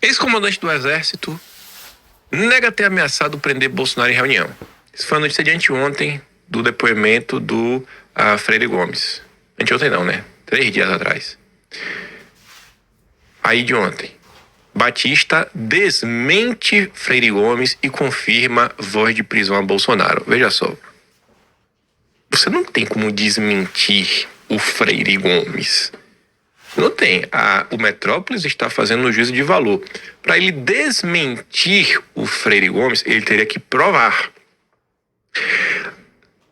Ex-comandante do Exército nega ter ameaçado prender Bolsonaro em reunião. Isso foi a notícia de anteontem do depoimento do Freire Gomes. Anteontem não, né? 3 dias atrás. Aí de ontem. Batista desmente Freire Gomes e confirma voz de prisão a Bolsonaro. Veja só. Você não tem como desmentir o Freire Gomes. Não tem. O Metrópolis está fazendo um juízo de valor. Para ele desmentir o Freire Gomes, ele teria que provar.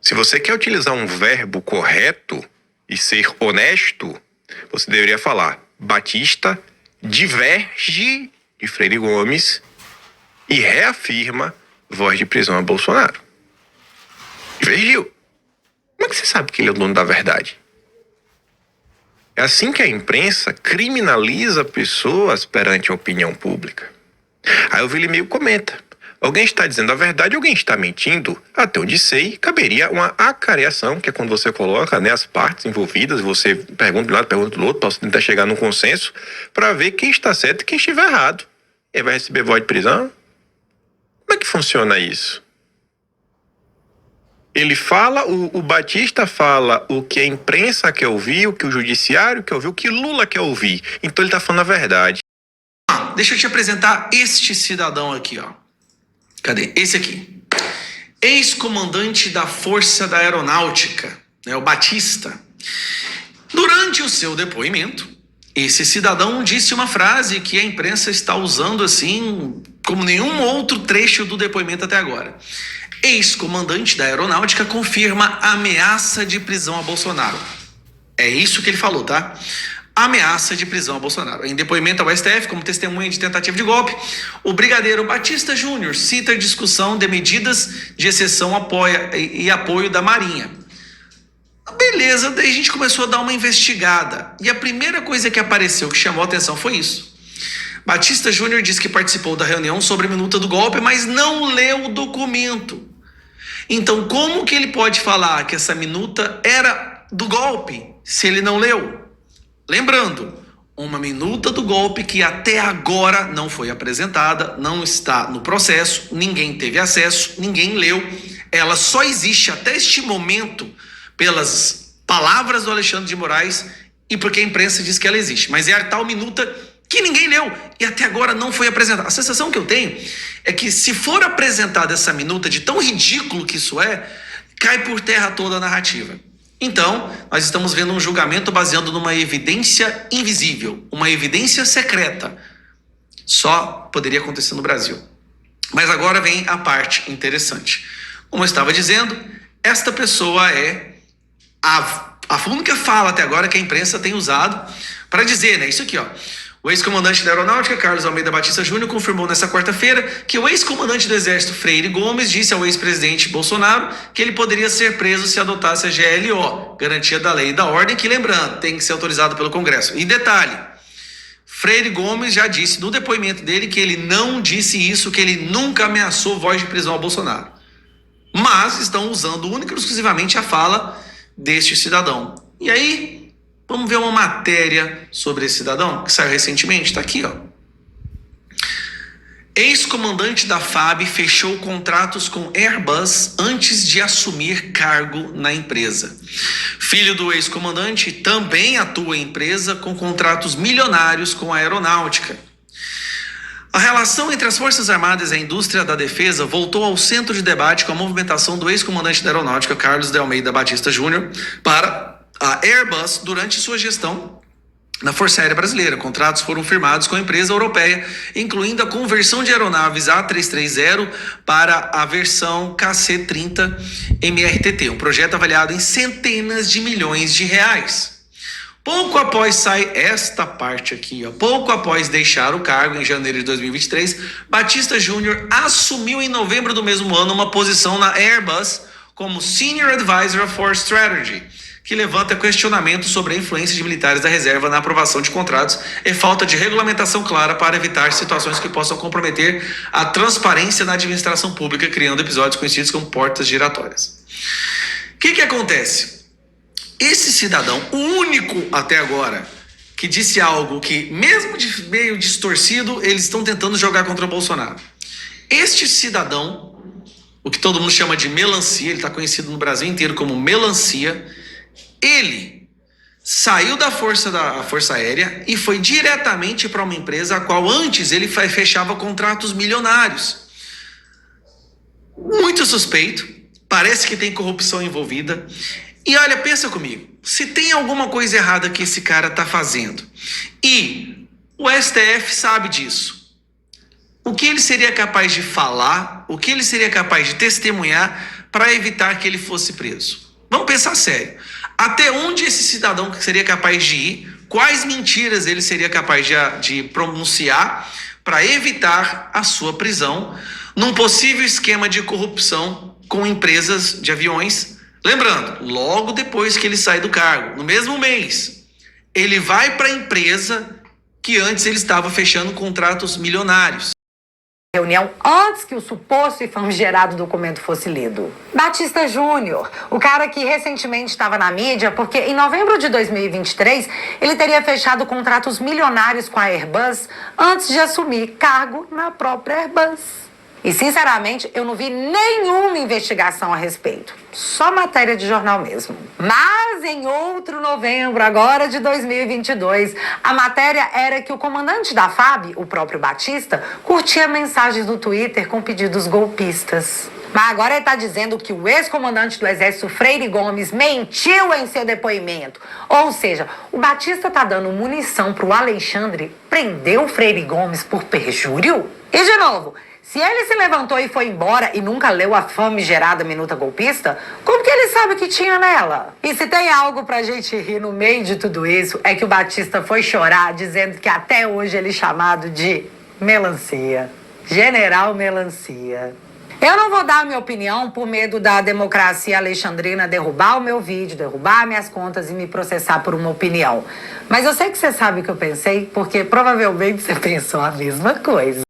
Se você quer utilizar um verbo correto e ser honesto, você deveria falar: Batista diverge de Freire Gomes e reafirma voz de prisão a Bolsonaro. Divergiu. Como é que você sabe que ele é o dono da verdade? É assim que a imprensa criminaliza pessoas perante a opinião pública. Aí o Vili meio comenta: alguém está dizendo a verdade, alguém está mentindo? Até onde sei, caberia uma acareação, que é quando você coloca, né, as partes envolvidas, você pergunta de um lado, pergunta do outro, para você tentar chegar num consenso, para ver quem está certo e quem estiver errado. Ele vai receber voz de prisão? Como é que funciona isso? Ele fala, o Batista fala o que a imprensa quer ouvir, o que o judiciário quer ouvir, o que Lula quer ouvir. Então ele tá falando a verdade. Deixa eu te apresentar este cidadão aqui, ó. Cadê? Esse aqui. Ex-comandante da Força da Aeronáutica, né, o Batista. Durante o seu depoimento, esse cidadão disse uma frase que a imprensa está usando assim como nenhum outro trecho do depoimento até agora. Ex-comandante da Aeronáutica confirma ameaça de prisão a Bolsonaro. É isso que ele falou, tá? Ameaça de prisão a Bolsonaro. Em depoimento ao STF, como testemunha de tentativa de golpe, o brigadeiro Batista Júnior cita a discussão de medidas de exceção e apoio da Marinha. Beleza, daí a gente começou a dar uma investigada. E a primeira coisa que apareceu, que chamou a atenção, foi isso. Batista Júnior disse que participou da reunião sobre a minuta do golpe, mas não leu o documento. Então, como que ele pode falar que essa minuta era do golpe, se ele não leu? Lembrando, uma minuta do golpe que até agora não foi apresentada, não está no processo, ninguém teve acesso, ninguém leu. Ela só existe até este momento pelas palavras do Alexandre de Moraes e porque a imprensa diz que ela existe. Mas é a tal minuta que ninguém leu e até agora não foi apresentada. A sensação que eu tenho é que, se for apresentada essa minuta, de tão ridículo que isso é, cai por terra toda a narrativa. Então, nós estamos vendo um julgamento baseado numa evidência invisível, uma evidência secreta. Só poderia acontecer no Brasil. Mas agora vem a parte interessante. Como eu estava dizendo, esta pessoa é a única fala até agora que a imprensa tem usado para dizer, né? Isso aqui, ó. O ex-comandante da Aeronáutica, Carlos Almeida Batista Júnior, confirmou nesta quarta-feira que o ex-comandante do Exército, Freire Gomes, disse ao ex-presidente Bolsonaro que ele poderia ser preso se adotasse a GLO, garantia da lei e da ordem, que, lembrando, tem que ser autorizado pelo Congresso. E detalhe, Freire Gomes já disse no depoimento dele que ele não disse isso, que ele nunca ameaçou voz de prisão ao Bolsonaro. Mas estão usando única e exclusivamente a fala deste cidadão. E aí, vamos ver uma matéria sobre esse cidadão que saiu recentemente. Está aqui, ó. Ex-comandante da FAB fechou contratos com Airbus antes de assumir cargo na empresa. Filho do ex-comandante também atua em empresa com contratos milionários com a aeronáutica. A relação entre as Forças Armadas e a indústria da defesa voltou ao centro de debate com a movimentação do ex-comandante da Aeronáutica, Carlos de Almeida Batista Júnior, para a Airbus durante sua gestão na Força Aérea Brasileira. Contratos foram firmados com a empresa europeia, incluindo a conversão de aeronaves A330 para a versão KC-30 MRTT, um projeto avaliado em centenas de milhões de reais. Pouco após sair esta parte aqui, ó, pouco após deixar o cargo em janeiro de 2023, Batista Júnior assumiu em novembro do mesmo ano uma posição na Airbus como Senior Advisor for Strategy, que levanta questionamentos sobre a influência de militares da reserva na aprovação de contratos e falta de regulamentação clara para evitar situações que possam comprometer a transparência na administração pública, criando episódios conhecidos como portas giratórias. O que acontece? Esse cidadão, o único até agora que disse algo que, mesmo meio distorcido, eles estão tentando jogar contra o Bolsonaro. Este cidadão, o que todo mundo chama de melancia, ele está conhecido no Brasil inteiro como melancia, ele saiu da Força Aérea e foi diretamente para uma empresa a qual antes ele fechava contratos milionários. Muito suspeito, parece que tem corrupção envolvida. E olha, pensa comigo, se tem alguma coisa errada que esse cara está fazendo e o STF sabe disso, o que ele seria capaz de falar, o que ele seria capaz de testemunhar para evitar que ele fosse preso? Vamos pensar sério. Até onde esse cidadão seria capaz de ir? Quais mentiras ele seria capaz de pronunciar para evitar a sua prisão num possível esquema de corrupção com empresas de aviões? Lembrando, logo depois que ele sai do cargo, no mesmo mês, ele vai para a empresa que antes ele estava fechando contratos milionários. Reunião antes que o suposto e famigerado documento fosse lido. Batista Júnior, o cara que recentemente estava na mídia porque em novembro de 2023 ele teria fechado contratos milionários com a Airbus antes de assumir cargo na própria Airbus. E sinceramente eu não vi nenhuma investigação a respeito, só matéria de jornal mesmo. Mas em outro novembro, agora de 2022, a matéria era que o comandante da FAB, o próprio Batista, curtia mensagens no Twitter com pedidos golpistas. Mas agora ele está dizendo que o ex-comandante do Exército, Freire Gomes, mentiu em seu depoimento. Ou seja, o Batista está dando munição para o Alexandre prender o Freire Gomes por perjúrio? E de novo, se ele se levantou e foi embora e nunca leu a famigerada minuta golpista, como que ele sabe o que tinha nela? E se tem algo pra gente rir no meio de tudo isso, é que o Batista foi chorar dizendo que até hoje ele é chamado de melancia. General Melancia. Eu não vou dar a minha opinião por medo da democracia alexandrina derrubar o meu vídeo, derrubar minhas contas e me processar por uma opinião. Mas eu sei que você sabe o que eu pensei, porque provavelmente você pensou a mesma coisa.